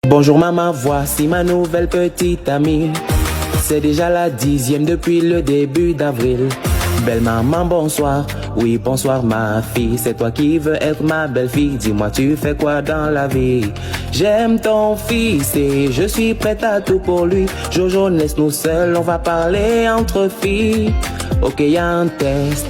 Bonjour maman, voici ma nouvelle petite amie. C'est déjà la 10e depuis le début d'avril. Belle maman, bonsoir. Oui, bonsoir ma fille. C'est toi qui veux être ma belle-fille. Dis-moi, tu fais quoi dans la vie? J'aime ton fils et je suis prête à tout pour lui. Jojo, laisse-nous seuls, on va parler entre filles. Ok, y a un test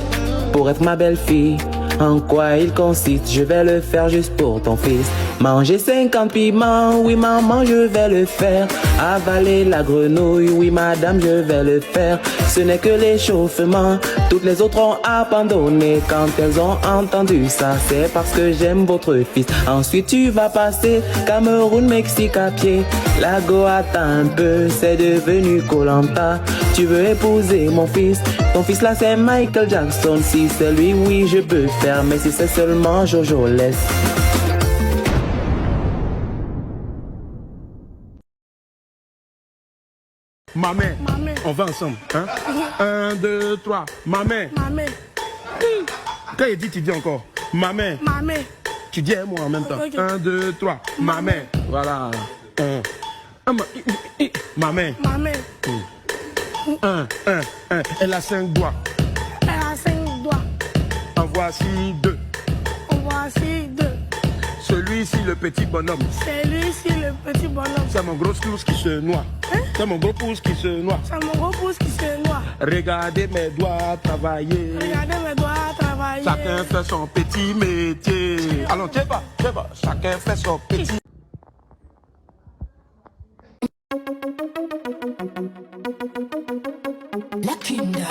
pour être ma belle-fille. En quoi il consiste? Je vais le faire juste pour ton fils. Manger 50 piments, oui maman je vais le faire. Avaler la grenouille, oui madame je vais le faire. Ce n'est que l'échauffement, toutes les autres ont abandonné. Quand elles ont entendu ça, c'est parce que j'aime votre fils. Ensuite tu vas passer Cameroun, Mexique à pied. La go attend un peu, c'est devenu Koh-Lanta. Tu veux épouser mon fils? Ton fils là c'est Michael Jackson. Si c'est lui, oui je peux faire. Mais si c'est seulement Jojo, laisse. Maman, on va ensemble, hein? 1, 2, 3, maman. Quand il dit, tu dis encore, maman. Tu dis moi en même temps. 1, 2, 3, maman. Voilà. Maman. 1. Elle a 5 doigts. En voici 2. Celui-ci, le petit bonhomme. C'est mon gros pouce qui se noie. C'est mon gros pouce qui se noie. Regardez mes doigts travailler. Chacun fait son petit métier. Allons, tiens pas. Chacun fait son petit. La Kunda.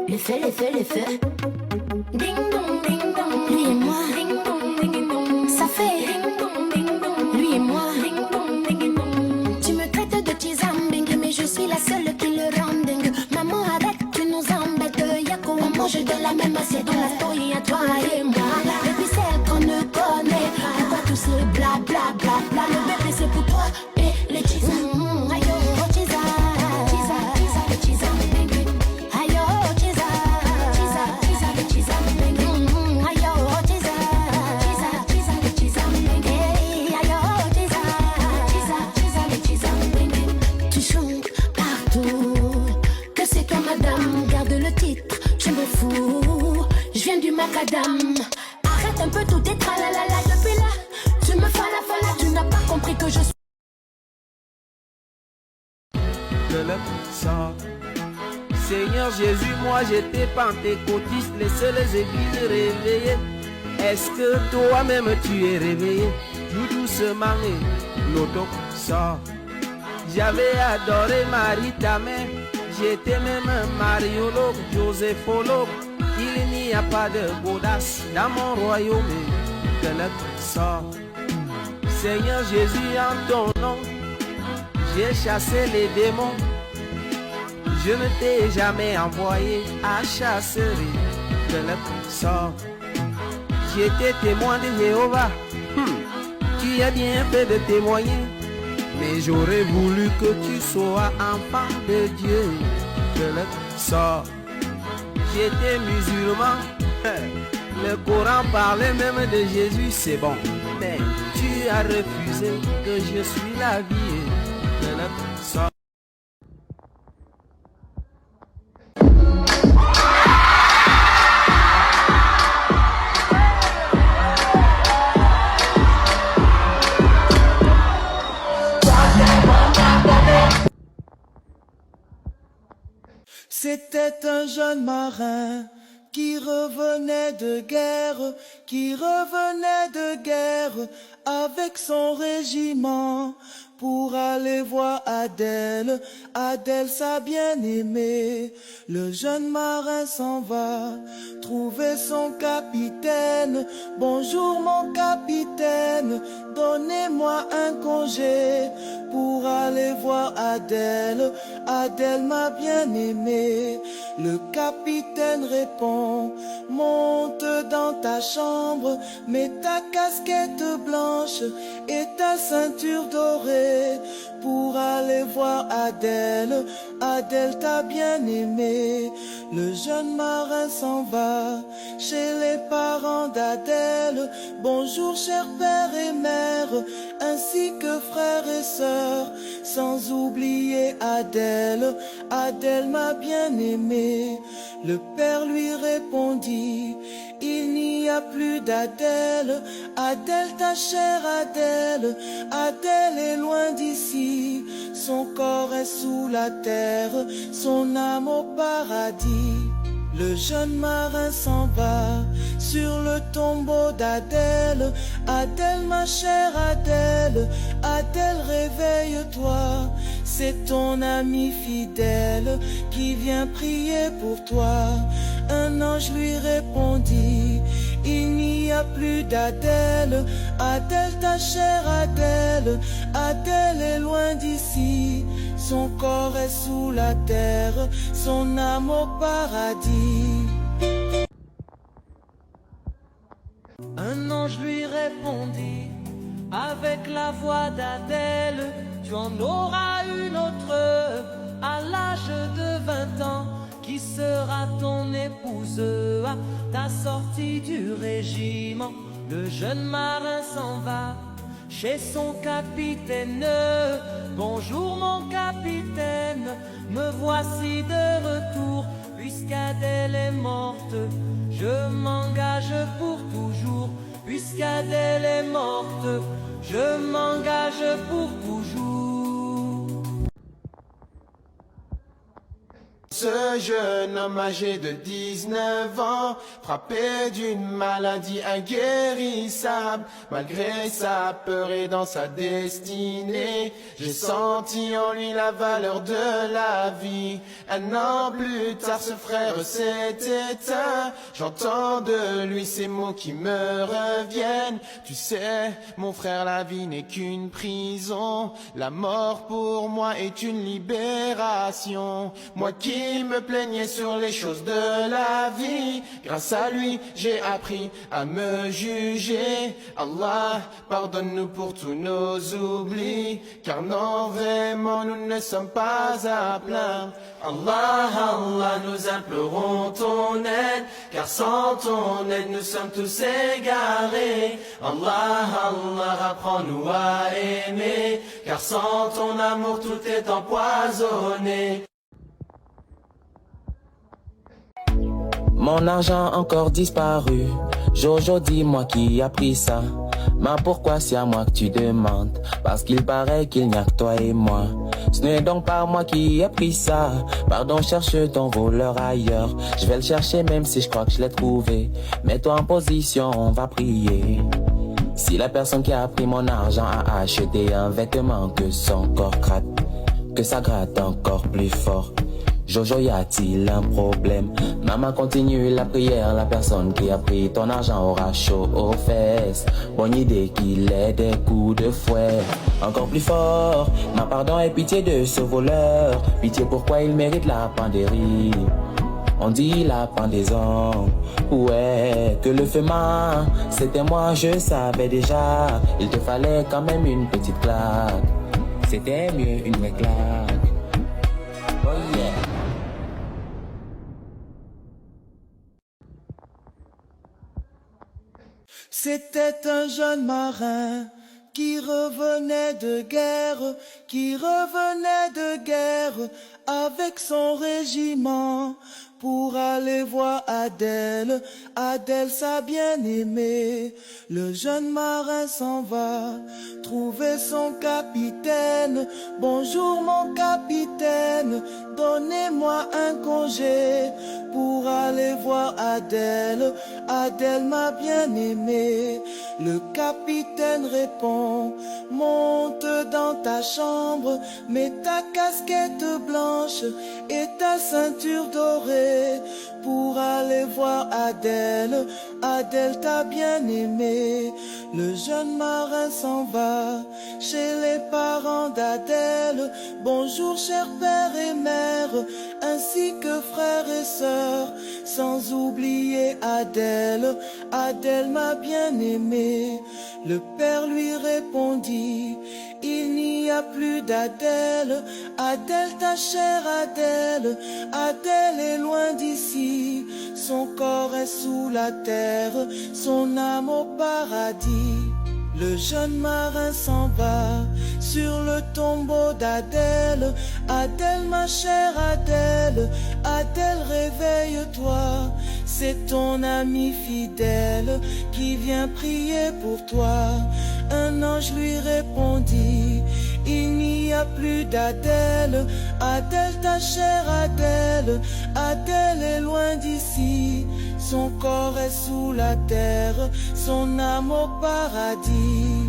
Les faits. Ding dong, ding dong. Lui et moi. Ding dong, ding dong. Ça fait. Ding dong, ding dong. Lui et moi. Ding dong, ding dong. Tu me traites de tizambing, mais je suis la seule qui le rend dingue. Maman, arrête, tu nous embêtes. Yako, on mange de la même assiette. Dans la story à toi et moi. Et puis celle qu'on ne connaît pas. Pourquoi tout ce bla bla bla bla? Le bébé c'est pour toi et les tizambing. Macadam. Arrête un peu tout tes tralalala depuis là. Tu me fala, tu n'as pas compris que je suis. Seigneur Jésus, moi j'étais pentecôtiste, laissez les églises réveillées. Est-ce que toi-même tu es réveillé? Joue doucement et l'auto sort. J'avais adoré Marie ta mère, j'étais même mariologue, joséphologue. Il n'y a pas de audace dans mon royaume, que le sort. Seigneur Jésus, en ton nom, j'ai chassé les démons. Je ne t'ai jamais envoyé à chasser, que le sort. J'étais témoin de Jéhovah, tu as bien fait de témoigner, mais j'aurais voulu que tu sois enfant de Dieu, que le sort. J'étais musulman, le Coran parlait même de Jésus, c'est bon. Mais tu as refusé que je suis la vie de notre sort. C'était un jeune marin qui revenait de guerre avec son régiment pour aller voir Adèle, sa bien-aimée. Le jeune marin s'en va trouver son capitaine. Bonjour mon capitaine, donnez-moi un congé pour aller voir Adèle, ma bien-aimée. Le capitaine répond, monte dans ta chambre, mets ta casquette blanche et ta ceinture dorée pour aller voir Adèle. Adèle t'a bien aimé. Le jeune marin s'en va chez les parents d'Adèle. Bonjour cher père et mère, ainsi que frères et sœurs, sans oublier Adèle. Adèle m'a bien aimé. Le père lui répondit, il n'y a plus d'Adèle. Adèle, ta chère Adèle, Adèle est loin d'ici. Son corps est sous la terre, son âme au paradis. Le jeune marin s'en va sur le tombeau d'Adèle. Adèle, ma chère Adèle, Adèle, réveille-toi. C'est ton ami fidèle qui vient prier pour toi. Un ange lui répondit, il n'y a plus d'Adèle. Adèle, ta chère Adèle, Adèle est loin d'ici. Son corps est sous la terre, son âme au paradis. Un ange lui répondit, avec la voix d'Adèle, tu en auras une autre à l'âge de 20 ans, qui sera ton épouse à ta sortie du régiment. Le jeune marin s'en va chez son capitaine. Bonjour mon capitaine, me voici de retour. Puisqu'Adèle est morte, je m'engage pour toujours. Puisqu'Adèle est morte, je m'engage pour toujours. Ce jeune homme âgé de 19 ans, frappé d'une maladie inguérissable, malgré sa peur et dans sa destinée, j'ai senti en lui la valeur de la vie. Un an plus tard, ce frère s'est éteint, j'entends de lui ces mots qui me reviennent. Tu sais, mon frère, la vie n'est qu'une prison, la mort pour moi est une libération. Moi qui me plaignais sur les choses de la vie, grâce à lui j'ai appris à me juger. Allah, pardonne-nous pour tous nos oublis, car non vraiment nous ne sommes pas à plaindre. Allah, Allah, nous implorons ton aide, car sans ton aide nous sommes tous égarés. Allah, Allah, apprends-nous à aimer, car sans ton amour tout est empoisonné. Mon argent encore disparu. Jojo, dis-moi qui a pris ça. Mais pourquoi c'est à moi que tu demandes? Parce qu'il paraît qu'il n'y a que toi et moi. Ce n'est donc pas moi qui ai pris ça. Pardon, cherche ton voleur ailleurs. Je vais le chercher même si je crois que je l'ai trouvé. Mets-toi en position, on va prier. Si la personne qui a pris mon argent a acheté un vêtement que son corps gratte, que ça gratte encore plus fort. Jojo, y a-t-il un problème? Maman, continue la prière. La personne qui a pris ton argent aura chaud aux fesses. Bonne idée qu'il ait des coups de fouet encore plus fort. Ma pardon et pitié de ce voleur. Pitié pourquoi il mérite la penderie. On dit la pendaison. Ouais, que le feu m'a, c'était moi, je savais déjà. Il te fallait quand même une petite claque. C'était mieux une vraie claque. Oh yeah. C'était un jeune marin qui revenait de guerre, avec son régiment pour aller voir Adèle. Adèle, sa bien-aimée. Le jeune marin s'en va trouver son capitaine. Bonjour mon capitaine, donnez-moi un congé pour aller voir Adèle. Adèle, ma bien-aimée. Le capitaine répond, monte dans ta chambre, mets ta casquette blanche et ta ceinture dorée pour aller voir Adèle. Adèle t'a bien aimé. Le jeune marin s'en va chez les parents d'Adèle. Bonjour cher père et mère, ainsi que frères et sœurs, sans oublier Adèle. Adèle m'a bien aimé. Le père lui répondit, il n'y a plus d'Adèle. Adèle, ta chère Adèle, Adèle est loin d'ici. Son corps est sous la terre, son âme au paradis. Le jeune marin s'en va sur le tombeau d'Adèle. Adèle, ma chère Adèle, Adèle, réveille-toi. C'est ton ami fidèle qui vient prier pour toi. Un ange lui répondit, il n'y a plus d'Adèle. Adèle, ta chère Adèle, Adèle est loin d'ici. Son corps est sous la terre, son âme au paradis.